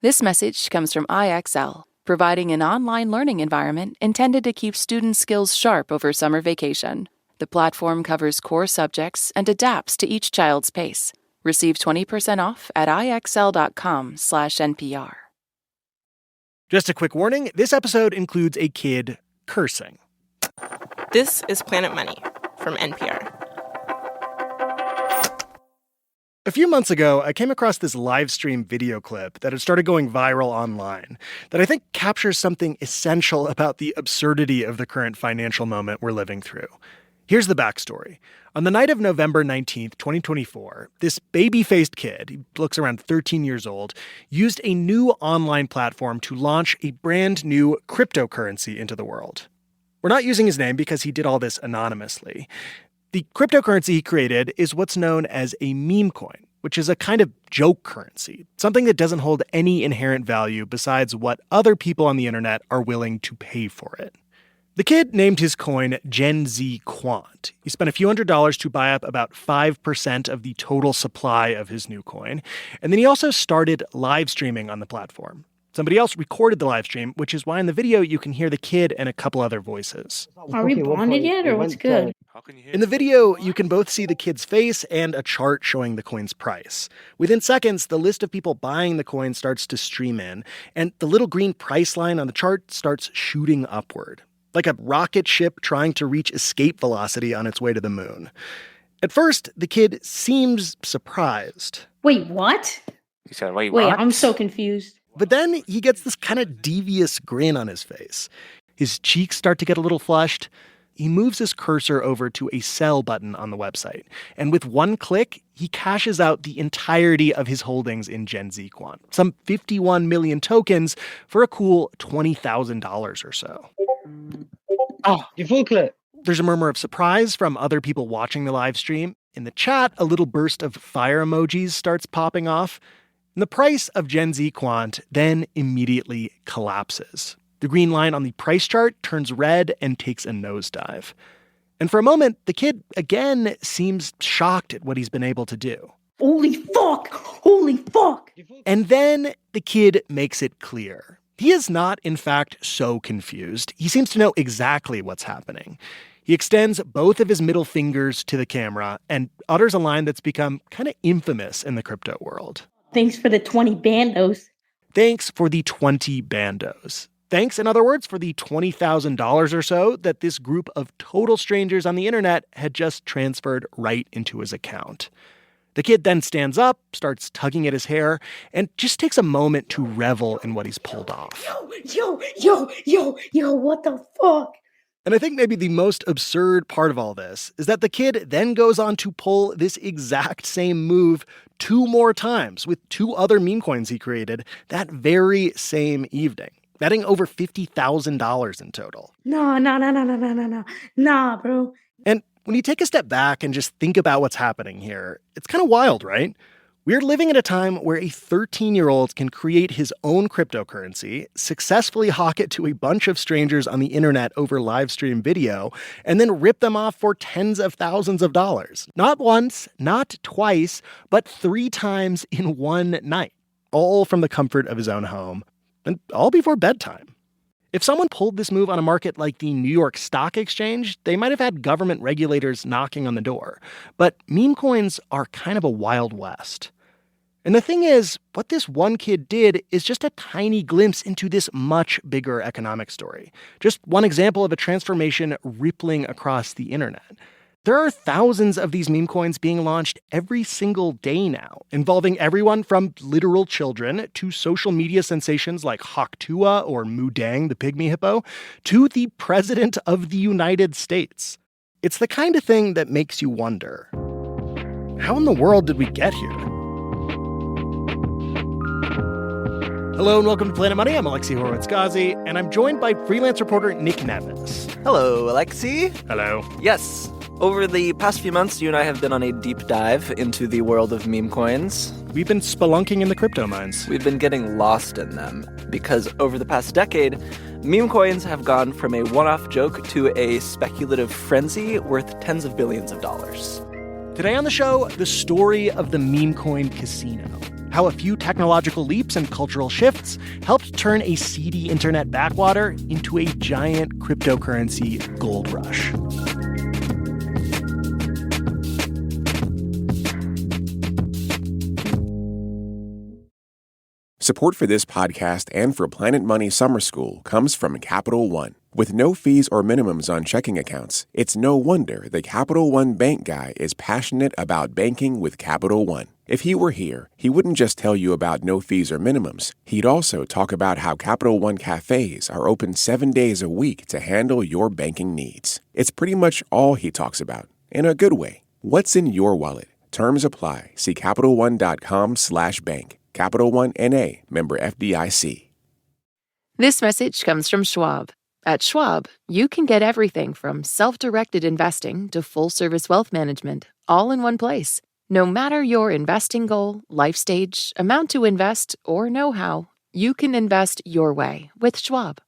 This message comes from IXL, providing an online learning environment intended to keep students' skills sharp over summer vacation. The platform covers core subjects and adapts to each child's pace. Receive 20% off at IXL.com/NPR. Just a quick warning, this episode includes a kid cursing. This is Planet Money from NPR. A few months ago, I came across this live stream video clip that had started going viral online that I think captures something essential about the absurdity of the current financial moment we're living through. Here's the backstory. On the night of November 19th, 2024, this baby-faced kid, he looks around 13 years old, used a new online platform to launch a brand new cryptocurrency into the world. We're not using his name because he did all this anonymously. The cryptocurrency he created is what's known as a memecoin, which is a kind of joke currency, something that doesn't hold any inherent value besides what other people on the internet are willing to pay for it. The kid named his coin Gen Z Quant. He spent a few $100s to buy up about 5% of the total supply of his new coin, and then he also started live streaming on the platform. Somebody else recorded the live stream, which is why in the video you can hear the kid and a couple other voices. Are we bonded yet, or what's good? In the video, you can both see the kid's face and a chart showing the coin's price. Within seconds, the list of people buying the coin starts to stream in, and the little green price line on the chart starts shooting upward, like a rocket ship trying to reach escape velocity on its way to the moon. At first, the kid seems surprised. Wait, what? He said, wait, Wait, what? I'm so confused. But then he gets this kind of devious grin on his face. His cheeks start to get a little flushed. He moves his cursor over to a sell button on the website. And with one click, he cashes out the entirety of his holdings in Gen Z Quant, some 51 million tokens for a cool $20,000 or so. Oh, you full clip. There's a murmur of surprise from other people watching the live stream. In the chat, a little burst of fire emojis starts popping off. And the price of Gen Z Quant then immediately collapses. The green line on the price chart turns red and takes a nosedive. And for a moment, the kid again seems shocked at what he's been able to do. Holy fuck! Holy fuck! And then the kid makes it clear. He is not, in fact, so confused. He seems to know exactly what's happening. He extends both of his middle fingers to the camera and utters a line that's become kind of infamous in the crypto world. Thanks for the 20 bandos. Thanks for the 20 bandos. Thanks, in other words, for the $20,000 or so that this group of total strangers on the internet had just transferred right into his account. The kid then stands up, starts tugging at his hair, and just takes a moment to revel in what he's pulled off. Yo, what the fuck? And I think maybe the most absurd part of all this is that the kid then goes on to pull this exact same move 2 more times with 2 other meme coins he created that very same evening, netting over $50,000 in total. Nah, bro. And when you take a step back and just think about what's happening here, it's kind of wild, right? We're living at a time where a 13-year-old can create his own cryptocurrency, successfully hawk it to a bunch of strangers on the internet over live stream video, and then rip them off for tens of thousands of dollars. Not once, not twice, but 3 times in one night, all from the comfort of his own home, and all before bedtime. If someone pulled this move on a market like the New York Stock Exchange, they might have had government regulators knocking on the door. But meme coins are kind of a wild west. And the thing is, what this one kid did is just a tiny glimpse into this much bigger economic story. Just one example of a transformation rippling across the internet. There are thousands of these meme coins being launched every single day now, involving everyone from literal children to social media sensations like Hawktua or Mudang, the pygmy hippo, to the President of the United States. It's the kind of thing that makes you wonder, how in the world did we get here? Hello and welcome to Planet Money. I'm Alexi Horowitz-Ghazi, and I'm joined by freelance reporter Nick Nevis. Hello, Alexi. Hello. Yes. Over the past few months, you and I have been on a deep dive into the world of meme coins. We've been spelunking in the crypto mines. We've been getting lost in them because over the past decade, meme coins have gone from a one-off joke to a speculative frenzy worth tens of billions of dollars. Today on the show, the story of the Memecoin Casino. How a few technological leaps and cultural shifts helped turn a seedy internet backwater into a giant cryptocurrency gold rush. Support for this podcast and for Planet Money Summer School comes from Capital One. With no fees or minimums on checking accounts, it's no wonder the Capital One bank guy is passionate about banking with Capital One. If he were here, he wouldn't just tell you about no fees or minimums. He'd also talk about how Capital One cafes are open 7 days a week to handle your banking needs. It's pretty much all he talks about, in a good way. What's in your wallet? Terms apply. See CapitalOne.com/bank. Capital One N.A., member FDIC. This message comes from Schwab. At Schwab, you can get everything from self-directed investing to full-service wealth management, all in one place. No matter your investing goal, life stage, amount to invest, or know-how, you can invest your way with Schwab.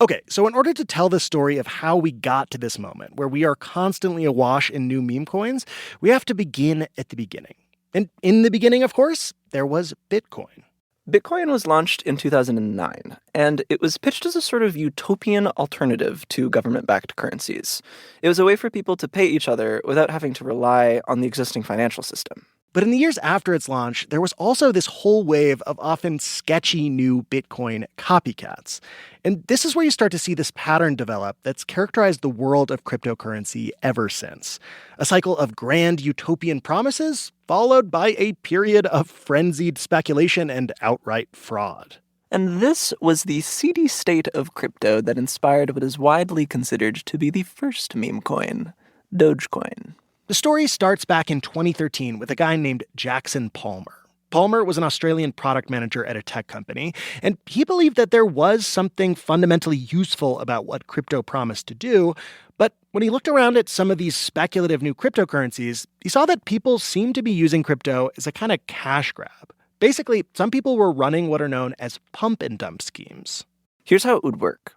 Okay, so in order to tell the story of how we got to this moment, where we are constantly awash in new meme coins, we have to begin at the beginning. And in the beginning, of course, there was Bitcoin. Bitcoin was launched in 2009, and it was pitched as a sort of utopian alternative to government-backed currencies. It was a way for people to pay each other without having to rely on the existing financial system. But in the years after its launch, there was also this whole wave of often sketchy new Bitcoin copycats. And this is where you start to see this pattern develop that's characterized the world of cryptocurrency ever since. A cycle of grand utopian promises, followed by a period of frenzied speculation and outright fraud. And this was the seedy state of crypto that inspired what is widely considered to be the first meme coin, Dogecoin. The story starts back in 2013 with a guy named Jackson Palmer. Palmer was an Australian product manager at a tech company, and he believed that there was something fundamentally useful about what crypto promised to do. But when he looked around at some of these speculative new cryptocurrencies, he saw that people seemed to be using crypto as a kind of cash grab. Basically, some people were running what are known as pump and dump schemes. Here's how it would work.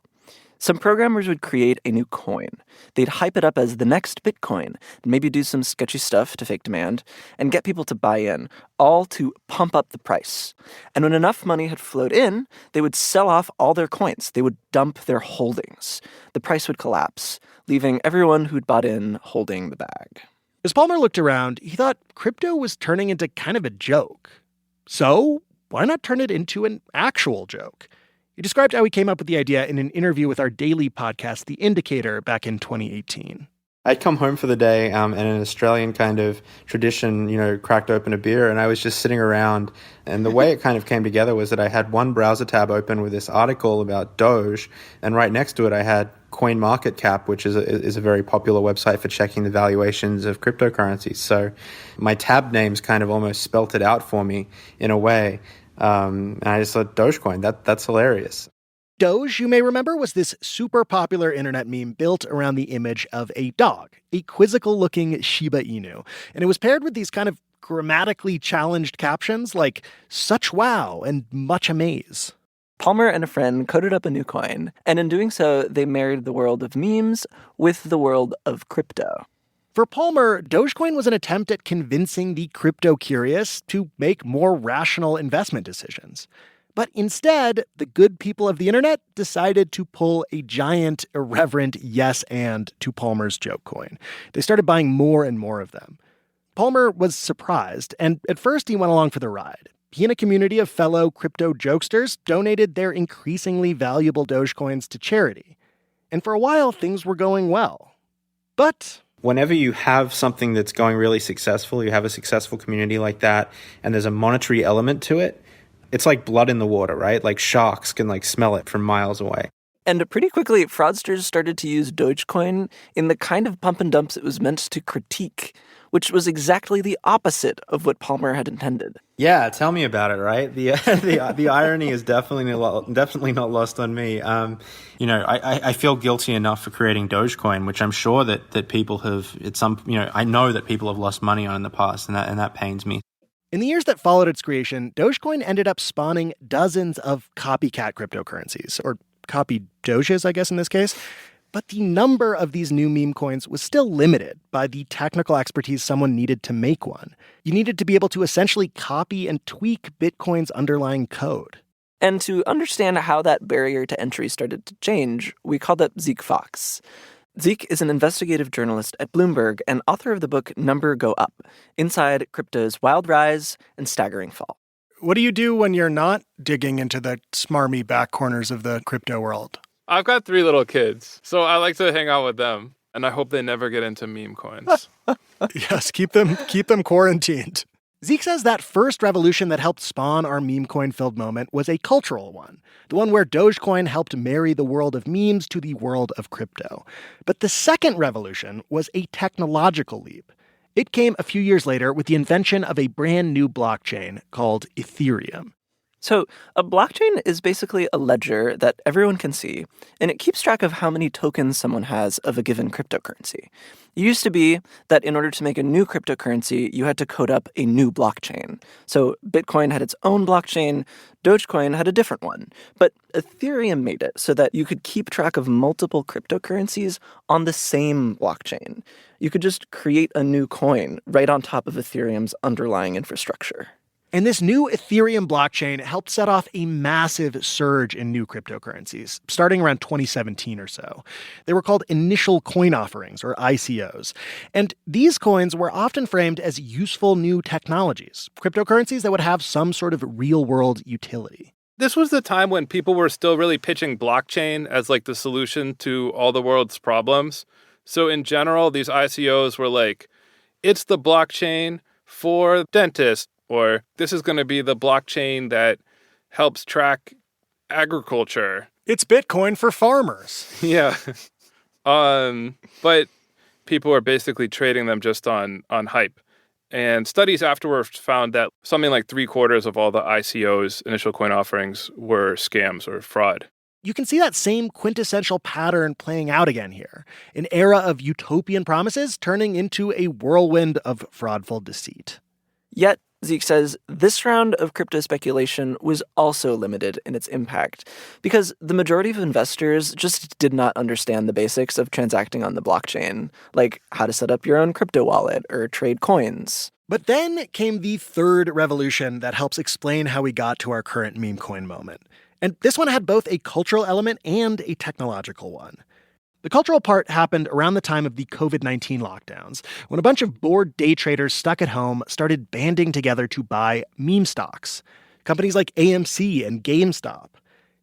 Some programmers would create a new coin. They'd hype it up as the next Bitcoin, maybe do some sketchy stuff to fake demand, and get people to buy in, all to pump up the price. And when enough money had flowed in, they would sell off all their coins. They would dump their holdings. The price would collapse, leaving everyone who'd bought in holding the bag. As Palmer looked around, he thought crypto was turning into kind of a joke. So why not turn it into an actual joke? He described how he came up with the idea in an interview with our daily podcast, The Indicator, back in 2018. I'd come home for the day and in an Australian kind of tradition, cracked open a beer, and I was just sitting around. And the way it kind of came together was that I had one browser tab open with this article about Doge, and right next to it I had CoinMarketCap, which is a very popular website for checking the valuations of cryptocurrencies. So my tab names kind of almost spelt it out for me in a way. And I just thought, Dogecoin, that's hilarious. Doge, you may remember, was this super popular internet meme built around the image of a dog, a quizzical-looking Shiba Inu. And it was paired with these kind of grammatically challenged captions like, such wow and much amaze. Palmer and a friend coded up a new coin, and in doing so, they married the world of memes with the world of crypto. For Palmer, Dogecoin was an attempt at convincing the crypto-curious to make more rational investment decisions. But instead, the good people of the internet decided to pull a giant, irreverent yes and to Palmer's joke coin. They started buying more and more of them. Palmer was surprised, and at first he went along for the ride. He and a community of fellow crypto jokesters donated their increasingly valuable Dogecoins to charity. And for a while, things were going well. But whenever you have something that's going really successful, you have a successful community like that, and there's a monetary element to it, it's like blood in the water, right? Like sharks can smell it from miles away. And pretty quickly, fraudsters started to use Dogecoin in the kind of pump and dumps it was meant to critique, which was exactly the opposite of what Palmer had intended. Yeah, tell me about it, right? The irony is definitely not lost on me. I feel guilty enough for creating Dogecoin, which I'm sure that people have I know that people have lost money on in the past, and that pains me. In the years that followed its creation, Dogecoin ended up spawning dozens of copycat cryptocurrencies, or copy Doges, I guess in this case. But the number of these new meme coins was still limited by the technical expertise someone needed to make one. You needed to be able to essentially copy and tweak Bitcoin's underlying code. And to understand how that barrier to entry started to change, we called up Zeke Fox. Zeke is an investigative journalist at Bloomberg and author of the book Number Go Up, Inside Crypto's Wild Rise and Staggering Fall. What do you do when you're not digging into the smarmy back corners of the crypto world? I've got 3 little kids, so I like to hang out with them, and I hope they never get into meme coins. Yes, keep them quarantined. Zeke says that first revolution that helped spawn our meme coin-filled moment was a cultural one, the one where Dogecoin helped marry the world of memes to the world of crypto. But the second revolution was a technological leap. It came a few years later with the invention of a brand new blockchain called Ethereum. So a blockchain is basically a ledger that everyone can see, and it keeps track of how many tokens someone has of a given cryptocurrency. It used to be that in order to make a new cryptocurrency, you had to code up a new blockchain. So Bitcoin had its own blockchain, Dogecoin had a different one. But Ethereum made it so that you could keep track of multiple cryptocurrencies on the same blockchain. You could just create a new coin right on top of Ethereum's underlying infrastructure. And this new Ethereum blockchain helped set off a massive surge in new cryptocurrencies, starting around 2017 or so. They were called initial coin offerings, or ICOs. And these coins were often framed as useful new technologies, cryptocurrencies that would have some sort of real-world utility. This was the time when people were still really pitching blockchain as like the solution to all the world's problems. So in general, these ICOs were like, it's the blockchain for dentists, or this is going to be the blockchain that helps track agriculture. It's Bitcoin for farmers. Yeah. But people were basically trading them just on hype. And studies afterwards found that something like 3/4 of all the ICOs, initial coin offerings, were scams or fraud. You can see that same quintessential pattern playing out again here. An era of utopian promises turning into a whirlwind of fraudful deceit. Yet, Zeke says this round of crypto speculation was also limited in its impact because the majority of investors just did not understand the basics of transacting on the blockchain, like how to set up your own crypto wallet or trade coins. But then came the third revolution that helps explain how we got to our current meme coin moment. And this one had both a cultural element and a technological one. The cultural part happened around the time of the COVID-19 lockdowns, when a bunch of bored day traders stuck at home started banding together to buy meme stocks, companies like AMC and GameStop.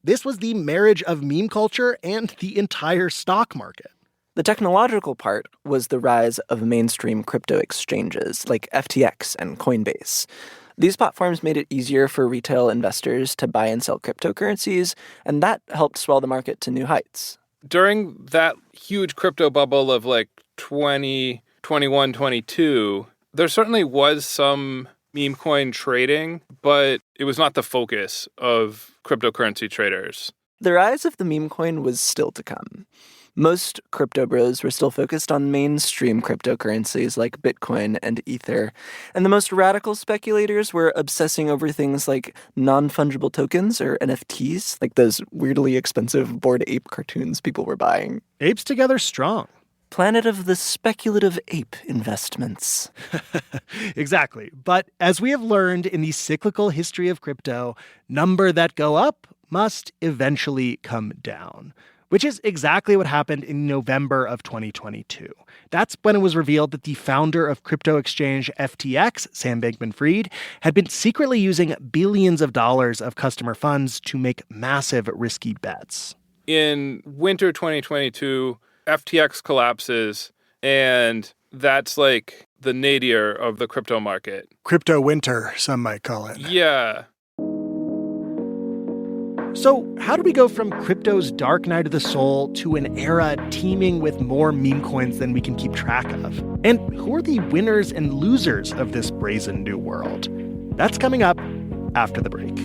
This was the marriage of meme culture and the entire stock market. The technological part was the rise of mainstream crypto exchanges like FTX and Coinbase. These platforms made it easier for retail investors to buy and sell cryptocurrencies, and that helped swell the market to new heights. During that huge crypto bubble of like 2021, 22, there certainly was some meme coin trading, but it was not the focus of cryptocurrency traders. The rise of the meme coin was still to come. Most crypto bros were still focused on mainstream cryptocurrencies like Bitcoin and Ether, and the most radical speculators were obsessing over things like non-fungible tokens or NFTs, like those weirdly expensive Bored Ape cartoons people were buying. Apes together strong. Planet of the speculative ape investments. Exactly. But as we have learned in the cyclical history of crypto, number that go up must eventually come down. Which is exactly what happened in November of 2022. That's when it was revealed that the founder of crypto exchange FTX, Sam Bankman-Fried, had been secretly using billions of dollars of customer funds to make massive risky bets. In winter 2022, FTX collapses, and that's like the nadir of the crypto market. Crypto winter, some might call it. Yeah. So how do we go from crypto's dark night of the soul to an era teeming with more meme coins than we can keep track of? And who are the winners and losers of this brazen new world? That's coming up after the break.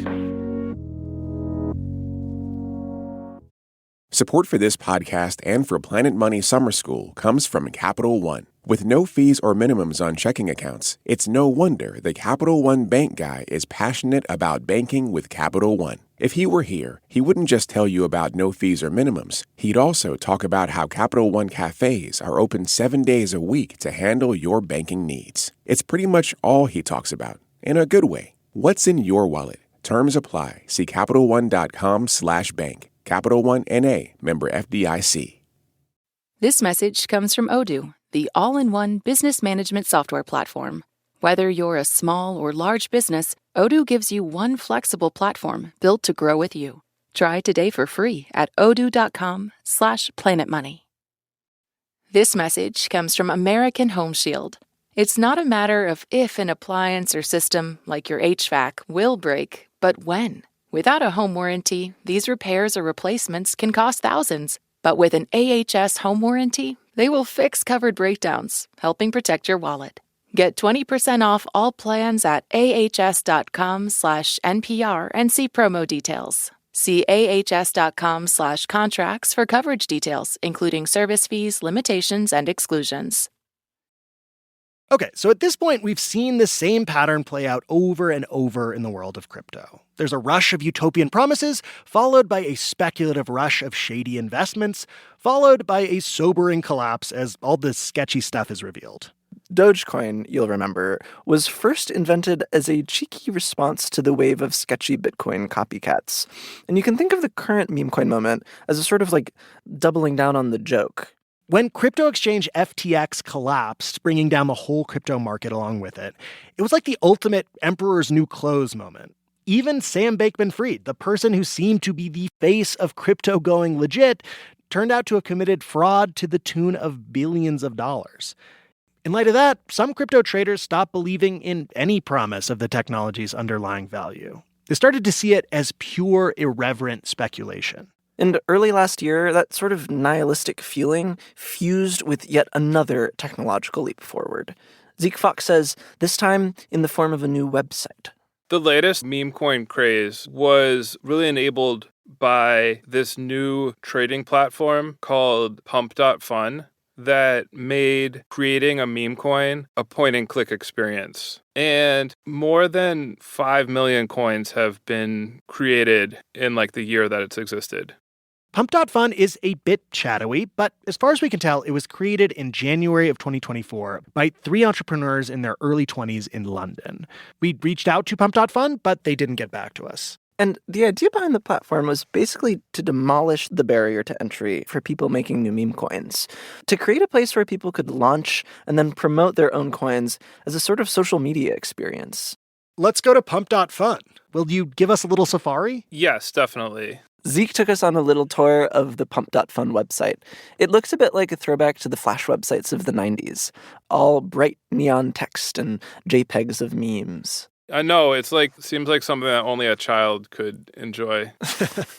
Support for this podcast and for Planet Money Summer School comes from Capital One. With no fees or minimums on checking accounts, it's no wonder the Capital One bank guy is passionate about banking with Capital One. If he were here, he wouldn't just tell you about no fees or minimums. He'd also talk about how Capital One cafes are open 7 days a week to handle your banking needs. It's pretty much all he talks about, in a good way. What's in your wallet? Terms apply. See CapitalOne.com/bank. Capital One N.A., member FDIC. This message comes from Odoo, the all-in-one business management software platform. Whether you're a small or large business, Odoo gives you one flexible platform built to grow with you. Try today for free at odoo.com/planetmoney. This message comes from American Home Shield. It's not a matter of if an appliance or system, like your HVAC, will break, but when. Without a home warranty, these repairs or replacements can cost thousands. But with an AHS home warranty, they will fix covered breakdowns, helping protect your wallet. Get 20% off all plans at ahs.com/NPR and see promo details. See ahs.com/contracts for coverage details, including service fees, limitations, and exclusions. Okay, so at this point, we've seen the same pattern play out over and over in the world of crypto. There's a rush of utopian promises, followed by a speculative rush of shady investments, followed by a sobering collapse as all this sketchy stuff is revealed. Dogecoin, you'll remember, was first invented as a cheeky response to the wave of sketchy Bitcoin copycats. And you can think of the current memecoin moment as a sort of like doubling down on the joke. When crypto exchange FTX collapsed, bringing down the whole crypto market along with it, it was like the ultimate emperor's new clothes moment. Even Sam Bankman-Fried, the person who seemed to be the face of crypto going legit, turned out to have committed fraud to the tune of billions of dollars. In light of that, some crypto traders stopped believing in any promise of the technology's underlying value. They started to see it as pure, irreverent speculation. And early last year, that sort of nihilistic feeling fused with yet another technological leap forward. Zeke Fox says, this time in the form of a new website. The latest meme coin craze was really enabled by this new trading platform called Pump.fun that made creating a meme coin a point-and-click experience. And more than 5 million coins have been created in like the year that it's existed. Pump.fun is a bit shadowy, but as far as we can tell, it was created in January of 2024 by 3 entrepreneurs in their early 20s in London. We reached out to Pump.fun, but they didn't get back to us. And the idea behind the platform was basically to demolish the barrier to entry for people making new meme coins, to create a place where people could launch and then promote their own coins as a sort of social media experience. Let's go to Pump.fun. Will you give us a little safari? Yes, definitely. Zeke took us on a little tour of the Pump.fun website. It looks a bit like a throwback to the Flash websites of the 90s, all bright neon text and JPEGs of memes. I know, seems like something that only a child could enjoy.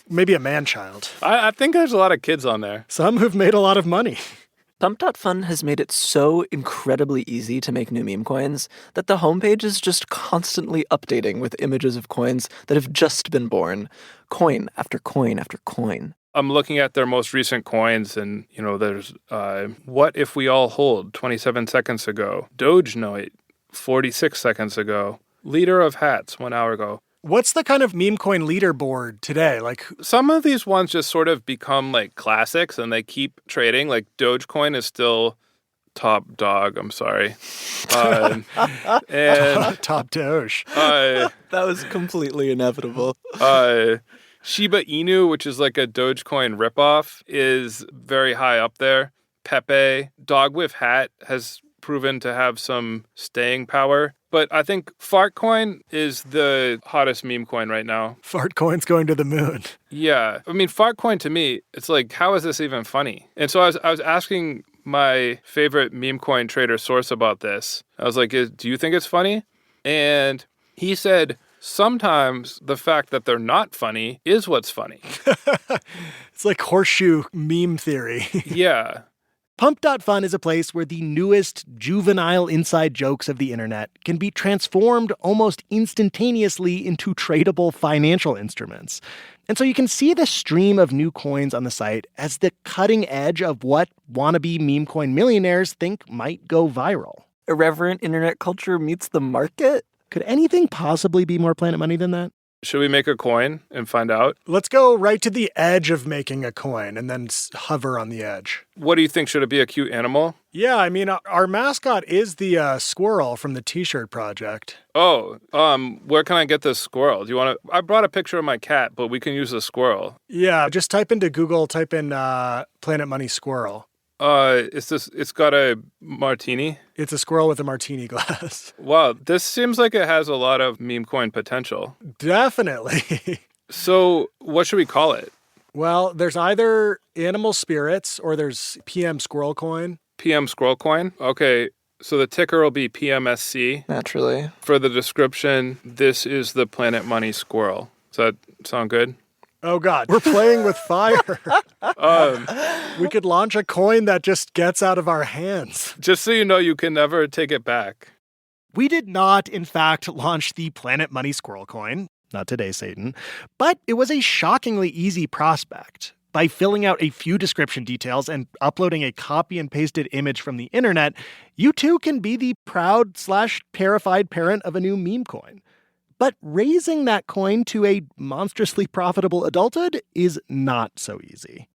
Maybe a man-child. I think there's a lot of kids on there. Some who've made a lot of money. Pump.fun has made it so incredibly easy to make new meme coins that the homepage is just constantly updating with images of coins that have just been born. Coin after coin after coin. I'm looking at their most recent coins and, there's What If We All Hold 27 seconds ago. Doge Note 46 seconds ago. Leader of Hats 1 hour ago. What's the kind of meme coin leaderboard today? Some of these ones just sort of become like classics and they keep trading. Like Dogecoin is still top dog. I'm sorry. And top Doge. That was completely inevitable. Shiba Inu, which is like a Dogecoin ripoff, is very high up there. Pepe, Dog with Hat has proven to have some staying power. But I think Fartcoin is the hottest meme coin right now. Fartcoin's going to the moon. Yeah. I mean, Fartcoin to me, it's like, how is this even funny? And so I was asking my favorite meme coin trader source about this. I was like, do you think it's funny? And he said, sometimes the fact that they're not funny is what's funny. It's like horseshoe meme theory. Yeah. Pump.fun is a place where the newest juvenile inside jokes of the internet can be transformed almost instantaneously into tradable financial instruments. And so you can see the stream of new coins on the site as the cutting edge of what wannabe meme coin millionaires think might go viral. Irreverent internet culture meets the market? Could anything possibly be more Planet Money than that? Should we make a coin and find out? Let's go right to the edge of making a coin and then hover on the edge. What do you think? Should it be a cute animal? Yeah, I mean, our mascot is the squirrel from the T-shirt project. Oh, where can I get this squirrel? Do you want to? I brought a picture of my cat, but we can use the squirrel. Yeah, just type into Google, type in Planet Money squirrel. It's got a martini? It's a squirrel with a martini glass. Wow, this seems like it has a lot of meme coin potential. Definitely. So, what should we call it? Well, there's either animal spirits or there's PM squirrel coin. PM squirrel coin? Okay, so the ticker will be PMSC. Naturally. For the description, this is the Planet Money squirrel. Does that sound good? Oh, God. We're playing with fire. We could launch a coin that just gets out of our hands. Just so you know, you can never take it back. We did not, in fact, launch the Planet Money squirrel coin. Not today, Satan. But it was a shockingly easy prospect. By filling out a few description details and uploading a copy and pasted image from the internet, you too can be the proud/terrified parent of a new meme coin. But raising that coin to a monstrously profitable adulthood is not so easy.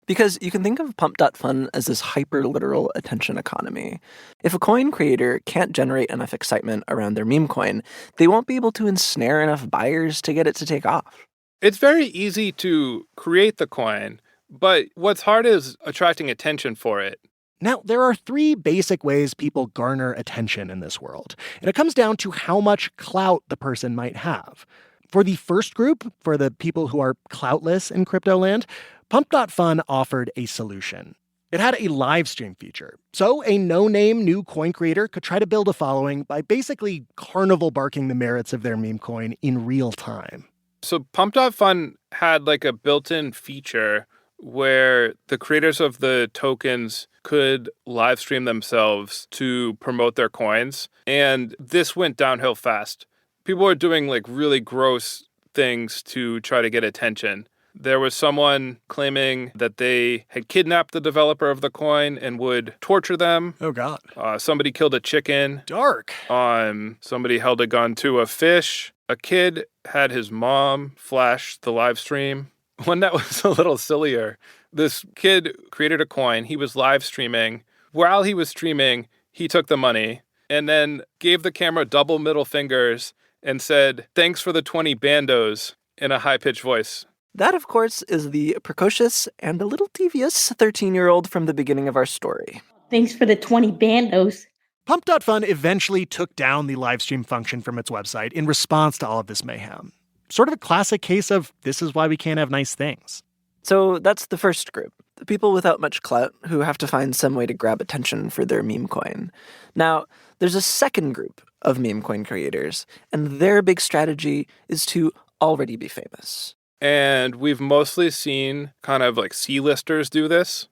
Because you can think of Pump.fun as this hyper-literal attention economy. If a coin creator can't generate enough excitement around their meme coin, they won't be able to ensnare enough buyers to get it to take off. It's very easy to create the coin, but what's hard is attracting attention for it. Now, there are three basic ways people garner attention in this world, and it comes down to how much clout the person might have. For the first group, for the people who are cloutless in crypto land, Pump.fun offered a solution. It had a live stream feature, so a no-name new coin creator could try to build a following by basically carnival barking the merits of their meme coin in real time. So Pump.fun had like a built-in feature where the creators of the tokens could live stream themselves to promote their coins. And this went downhill fast. People were doing like really gross things to try to get attention. There was someone claiming that they had kidnapped the developer of the coin and would torture them. Oh, God. Somebody killed a chicken. Dark. Somebody held a gun to a fish. A kid had his mom flash the live stream. One that was a little sillier. This kid created a coin. He was live streaming. While he was streaming, he took the money and then gave the camera double middle fingers and said, "Thanks for the 20 bandos," in a high-pitched voice. That, of course, is the precocious and a little devious 13-year-old from the beginning of our story. Thanks for the 20 bandos. Pump.fun eventually took down the livestream function from its website in response to all of this mayhem. Sort of a classic case of this is why we can't have nice things. So that's the first group, the people without much clout who have to find some way to grab attention for their meme coin. Now, there's a second group of meme coin creators, and their big strategy is to already be famous. And we've mostly seen kind of like C-listers do this.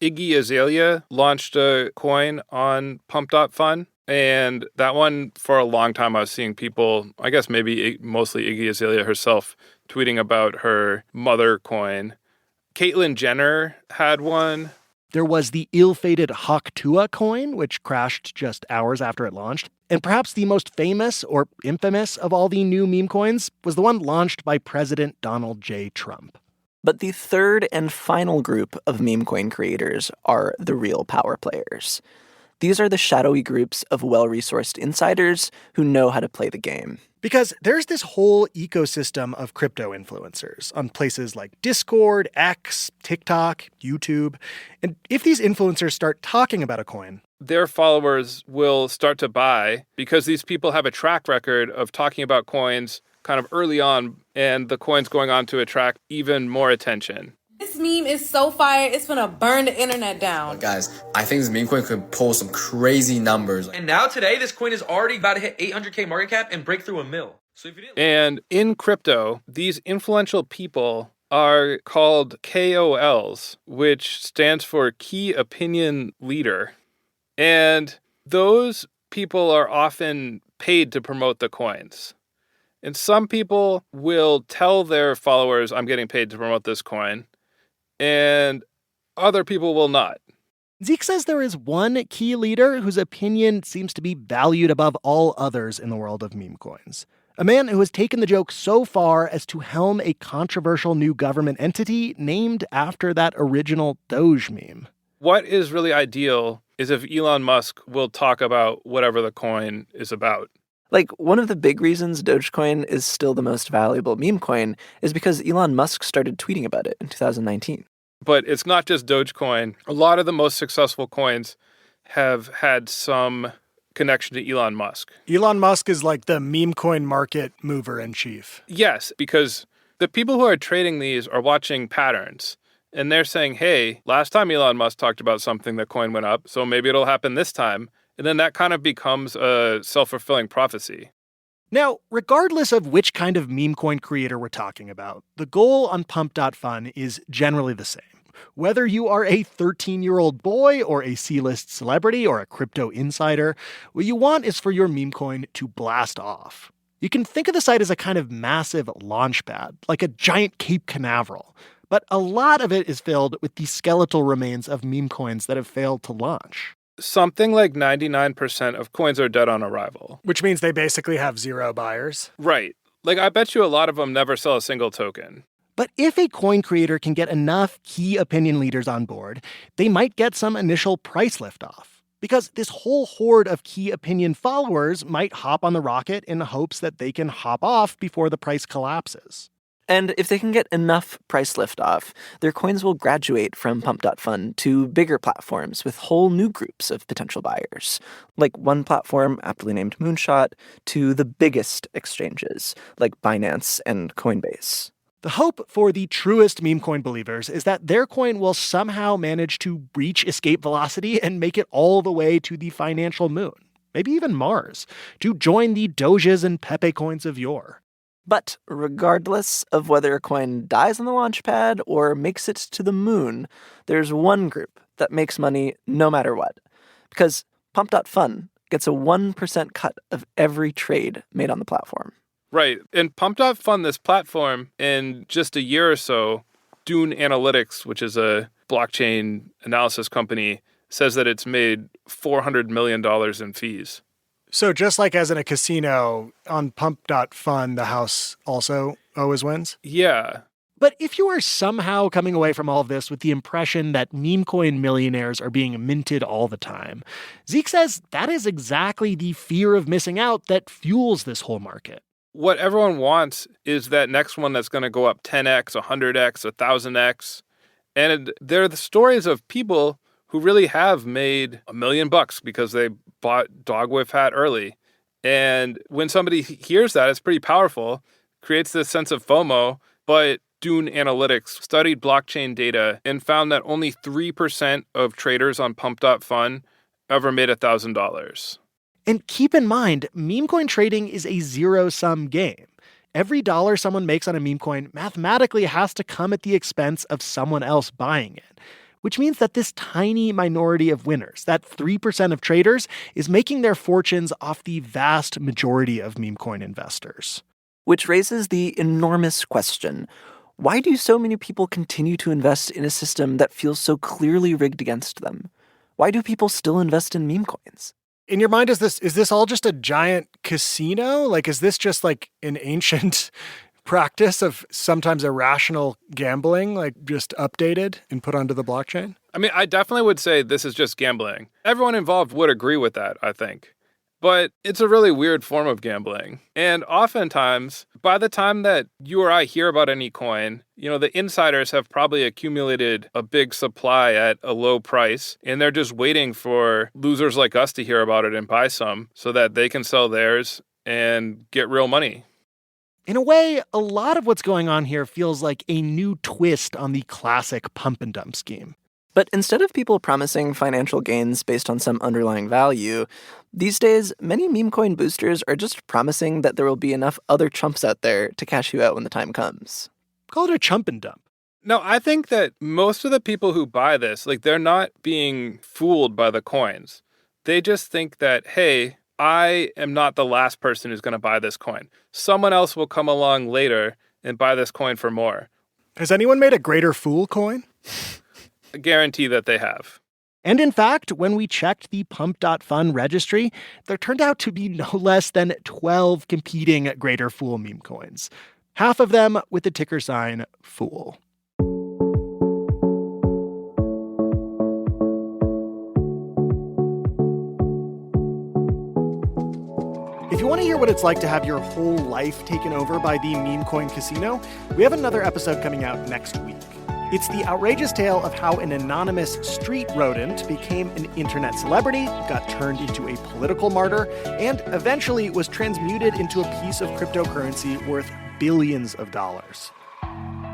Iggy Azalea launched a coin on Pump.fun. And that one, for a long time, I was seeing people, I guess maybe mostly Iggy Azalea herself, tweeting about her mother coin. Caitlyn Jenner had one. There was the ill-fated Hawk-Tua coin, which crashed just hours after it launched. And perhaps the most famous or infamous of all the new meme coins was the one launched by President Donald J. Trump. But the third and final group of meme coin creators are the real power players. These are the shadowy groups of well-resourced insiders who know how to play the game. Because there's this whole ecosystem of crypto influencers on places like Discord, X, TikTok, YouTube. And if these influencers start talking about a coin, their followers will start to buy because these people have a track record of talking about coins kind of early on, and the coin's going on to attract even more attention. This meme is so fire, it's gonna burn the internet down. Guys, I think this meme coin could pull some crazy numbers. And now today, this coin is already about to hit 800K market cap and break through $1 million. So if you didn't... And in crypto, these influential people are called KOLs, which stands for Key Opinion Leader. And those people are often paid to promote the coins. And some people will tell their followers, I'm getting paid to promote this coin, and other people will not. Zeke says there is one key leader whose opinion seems to be valued above all others in the world of meme coins. A man who has taken the joke so far as to helm a controversial new government entity named after that original Doge meme. What is really ideal is if Elon Musk will talk about whatever the coin is about. Like, one of the big reasons Dogecoin is still the most valuable meme coin is because Elon Musk started tweeting about it in 2019. But it's not just Dogecoin. A lot of the most successful coins have had some connection to Elon Musk. Elon Musk is like the meme coin market mover in chief. Yes, because the people who are trading these are watching patterns. And they're saying, hey, last time Elon Musk talked about something, the coin went up, so maybe it'll happen this time. And then that kind of becomes a self-fulfilling prophecy. Now, regardless of which kind of meme coin creator we're talking about, the goal on pump.fun is generally the same. Whether you are a 13-year-old boy or a C-list celebrity or a crypto insider, what you want is for your meme coin to blast off. You can think of the site as a kind of massive launch pad, like a giant Cape Canaveral. But a lot of it is filled with the skeletal remains of meme coins that have failed to launch. Something like 99% of coins are dead on arrival. Which means they basically have zero buyers. Right. Like, I bet you a lot of them never sell a single token. But if a coin creator can get enough key opinion leaders on board, they might get some initial price liftoff. Because this whole horde of key opinion followers might hop on the rocket in hopes that they can hop off before the price collapses. And if they can get enough price liftoff, their coins will graduate from Pump.Fun to bigger platforms with whole new groups of potential buyers. Like one platform, aptly named Moonshot, to the biggest exchanges, like Binance and Coinbase. The hope for the truest meme coin believers is that their coin will somehow manage to reach escape velocity and make it all the way to the financial moon, maybe even Mars, to join the Doges and Pepe coins of yore. But regardless of whether a coin dies on the launch pad or makes it to the moon, there's one group that makes money no matter what. Because Pump.Fun gets a 1% cut of every trade made on the platform. Right. And Pump.Fun, this platform, in just a year or so, Dune Analytics, which is a blockchain analysis company, says that it's made $400 million in fees. So just like as in a casino, on Pump.Fun, the house also always wins? Yeah. But if you are somehow coming away from all of this with the impression that meme coin millionaires are being minted all the time, Zeke says that is exactly the fear of missing out that fuels this whole market. What everyone wants is that next one that's going to go up 10x, 100x, 1000x. And they're the stories of people who really have made $1 million because they bought dog with hat early. And when somebody hears that, it's pretty powerful, creates this sense of FOMO. But Dune Analytics studied blockchain data and found that only 3% of traders on Pump.Fun ever made $1,000. And keep in mind, meme coin trading is a zero-sum game. Every dollar someone makes on a meme coin mathematically has to come at the expense of someone else buying it. Which means that this tiny minority of winners, that 3% of traders, is making their fortunes off the vast majority of meme coin investors. Which raises the enormous question, why do so many people continue to invest in a system that feels so clearly rigged against them? Why do people still invest in meme coins? In your mind, is this all just a giant casino? Like, is this just like an ancient practice of sometimes irrational gambling, like just updated and put onto the blockchain? I mean, I definitely would say this is just gambling. Everyone involved would agree with that, I think. But it's a really weird form of gambling. And oftentimes, by the time that you or I hear about any coin, the insiders have probably accumulated a big supply at a low price, and they're just waiting for losers like us to hear about it and buy some so that they can sell theirs and get real money. In a way, a lot of what's going on here feels like a new twist on the classic pump and dump scheme. But instead of people promising financial gains based on some underlying value, these days, many meme coin boosters are just promising that there will be enough other chumps out there to cash you out when the time comes. Call it a chump and dump. No, I think that most of the people who buy this, like, they're not being fooled by the coins. They just think that, hey, I am not the last person who's going to buy this coin. Someone else will come along later and buy this coin for more. Has anyone made a greater fool coin? I guarantee that they have. And in fact, when we checked the Pump.Fun registry, there turned out to be no less than 12 competing Greater Fool meme coins. Half of them with the ticker sign Fool. If you want to hear what it's like to have your whole life taken over by the Memecoin Casino, we have another episode coming out next week. It's the outrageous tale of how an anonymous street rodent became an internet celebrity, got turned into a political martyr, and eventually was transmuted into a piece of cryptocurrency worth billions of dollars.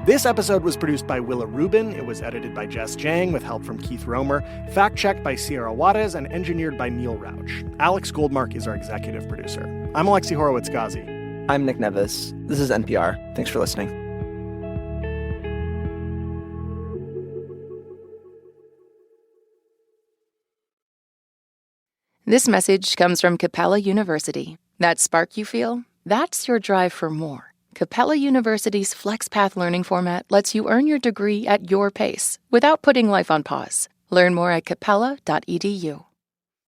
This episode was produced by Willa Rubin. It was edited by Jess Jang with help from Keith Romer, fact-checked by Sierra Juarez, and engineered by Neil Rauch. Alex Goldmark is our executive producer. I'm Alexi Horowitz-Ghazi. I'm Nick Nevis. This is NPR. Thanks for listening. This message comes from Capella University. That spark you feel? That's your drive for more. Capella University's FlexPath learning format lets you earn your degree at your pace without putting life on pause. Learn more at capella.edu.